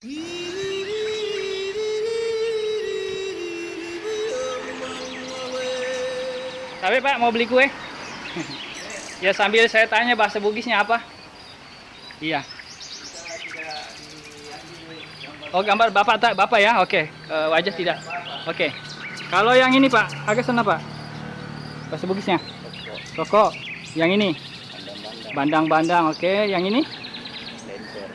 Tapi Pak mau beli kue? Ya sambil saya tanya bahasa Bugisnya apa? Iya. Oh gambar Bapak tak Bapak ya? Oke. Wajah tidak. Oke. Kalau yang ini Pak, agak sana Pak. Bahasa Bugisnya? Toko. Yang ini? Bandang-bandang. Oke. Yang ini?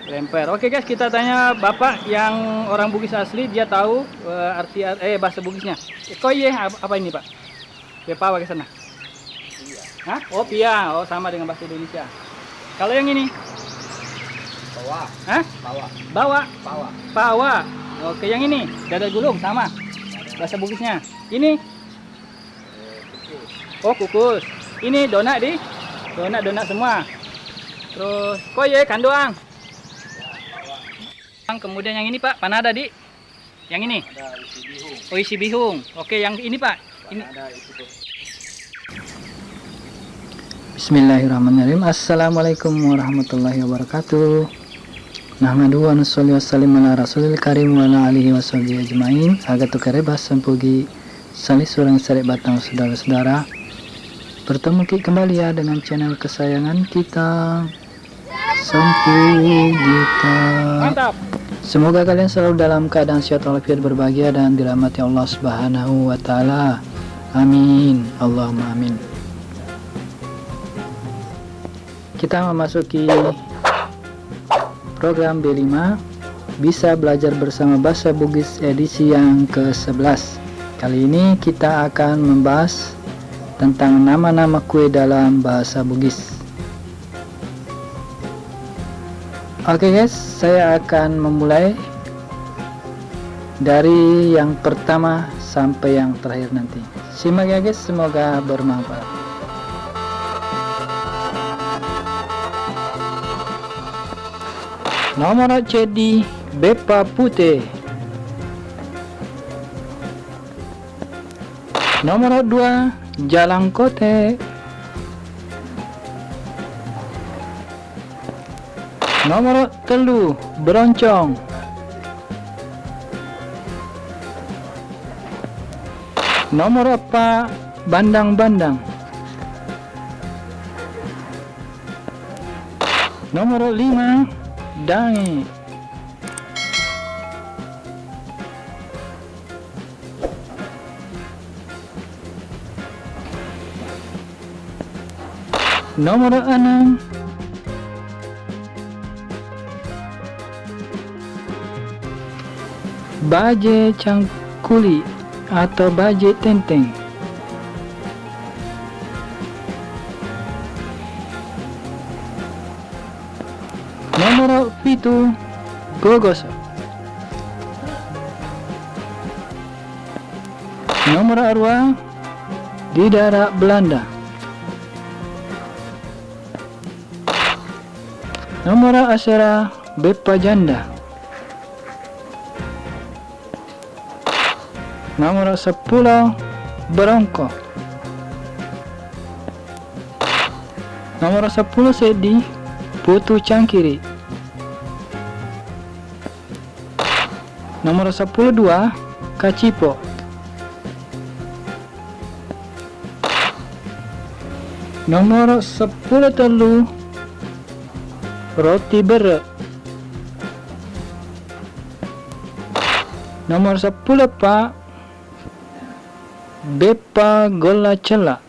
Lemper. Oke guys, kita tanya Bapak yang orang Bugis asli, dia tahu arti bahasa Bugisnya. Koye apa ini Pak? Bepawa ke sana. Hah? Oh pia. Oh sama dengan bahasa Indonesia. Kalau yang ini? Bawa. Hah? Bawa. Bawa. Bawa. Pawa. Oke, yang ini dada gulung sama. Bahasa Bugisnya. Ini? Oh kukus. Ini donat di? Donat semua. Terus koye kandoang. Kemudian yang ini Pak, panada di? Yang ini? Ada isi bihung. Oh isi bihung. Oke, yang ini Pak. Ini. Ada isi bihung. Bismillahirrahmanirrahim. Assalamualaikum warahmatullahi wabarakatuh. Nahmadu wa nusolli wa sallim ala rasulil karim wa ala alihi wa sahbihi ajmain. Agatu kareba sampugi salis surang sarek batang saudara-saudara. Bertemu kembali ya dengan channel kesayangan kita, Sampu Gita. Mantap. Semoga kalian selalu dalam keadaan sehat walafiat berbahagia dan dirahmati Allah Subhanahu wa taala. Amin. Allahumma amin. Kita memasuki program B5, bisa belajar bersama bahasa Bugis edisi yang ke-11. Kali ini kita akan membahas tentang nama-nama kue dalam bahasa Bugis. Oke guys, saya akan memulai dari yang pertama sampai yang terakhir nanti. Simak ya guys, semoga bermanfaat. Nomor cedi bepa putih. Nomor 2 jalang kote. Nomor 3 beroncong. Nomor 4 bandang-bandang. Nomor 5 dangi. Nomor 6 baje cangkuli atau baje tenteng. Nomor 7 gogos. Nomor 2 di daerah Belanda. Nomor asera bepa janda. Nomor 10 berongkok. Nomor 10 sedi putu cangkiri. Nomor 10 2 kacipo. Nomor 10 telu roti bere. Nomor 10 pak bepa gola cela.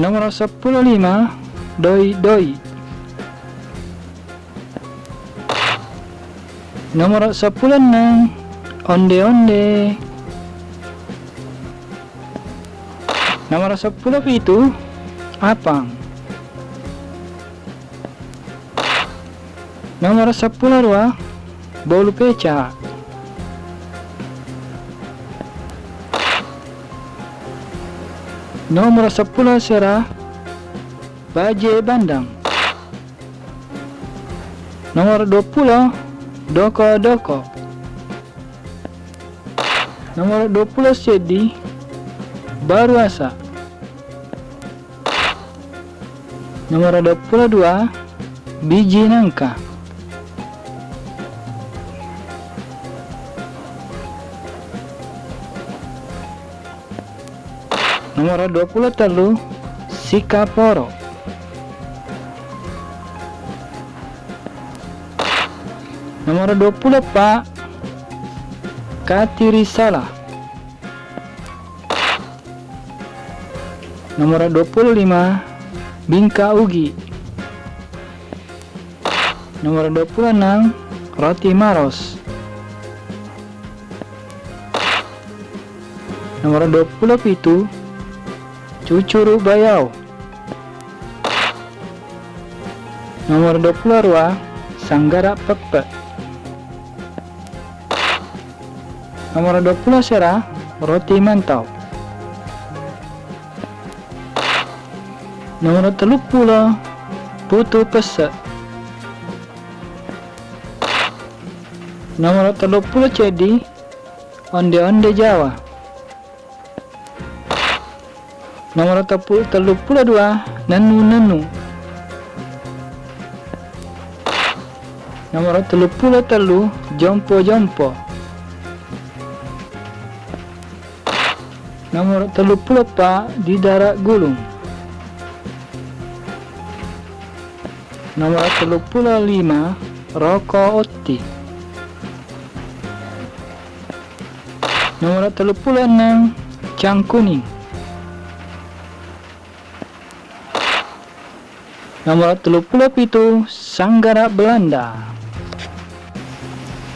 Nomor 10 5 doi. Nomor 10 6 onde. Nomor 10 itu apang. Nomor 10 2 bolu peca. Nomor 10 serah baje bandang. Nomor 20 doko. Nomor 20 sedi baru asa. Nomor 22 biji nangka. Nomor 23 sikaporo. Nomor 24 katirisala. Nomor 25 bingka ugi. Nomor 26 roti maros. Nomor 27 cucuru bayau. Nomor 22 sanggara pepe. Nomor 20 sera roti mantau. Nomor 30 putu pesek. Nomor 30 cedi onde-onde Jawa. Nomor 32 nenu-nenu. Nomor 33 jompo-jompo. Nomor 34 di darat gulung. Nomor 35 rokok oti. Nomor 36 cangkuning. Nomor 37 sanggara Belanda.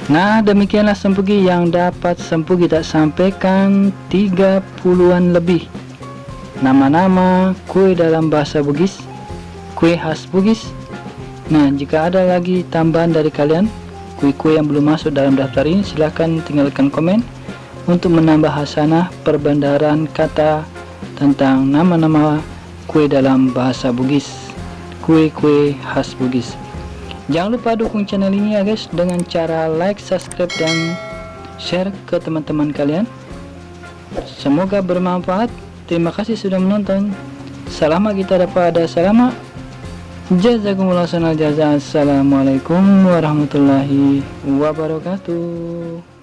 Nah, demikianlah sempugi yang dapat sempugi tak sampaikan, 30-an lebih nama-nama kue dalam bahasa Bugis, kue khas Bugis. Nah, jika ada lagi tambahan dari kalian, kue-kue yang belum masuk dalam daftar ini, silahkan tinggalkan komen untuk menambah hasanah perbendaharaan kata tentang nama-nama kue dalam bahasa Bugis, kue-kue khas Bugis. Jangan lupa dukung channel ini ya guys, dengan cara like, subscribe, dan share ke teman-teman kalian. Semoga bermanfaat. Terima kasih sudah menonton. Selama kita dapat ada selama. Jazakumullah sanal jaza. Assalamualaikum warahmatullahi wabarakatuh.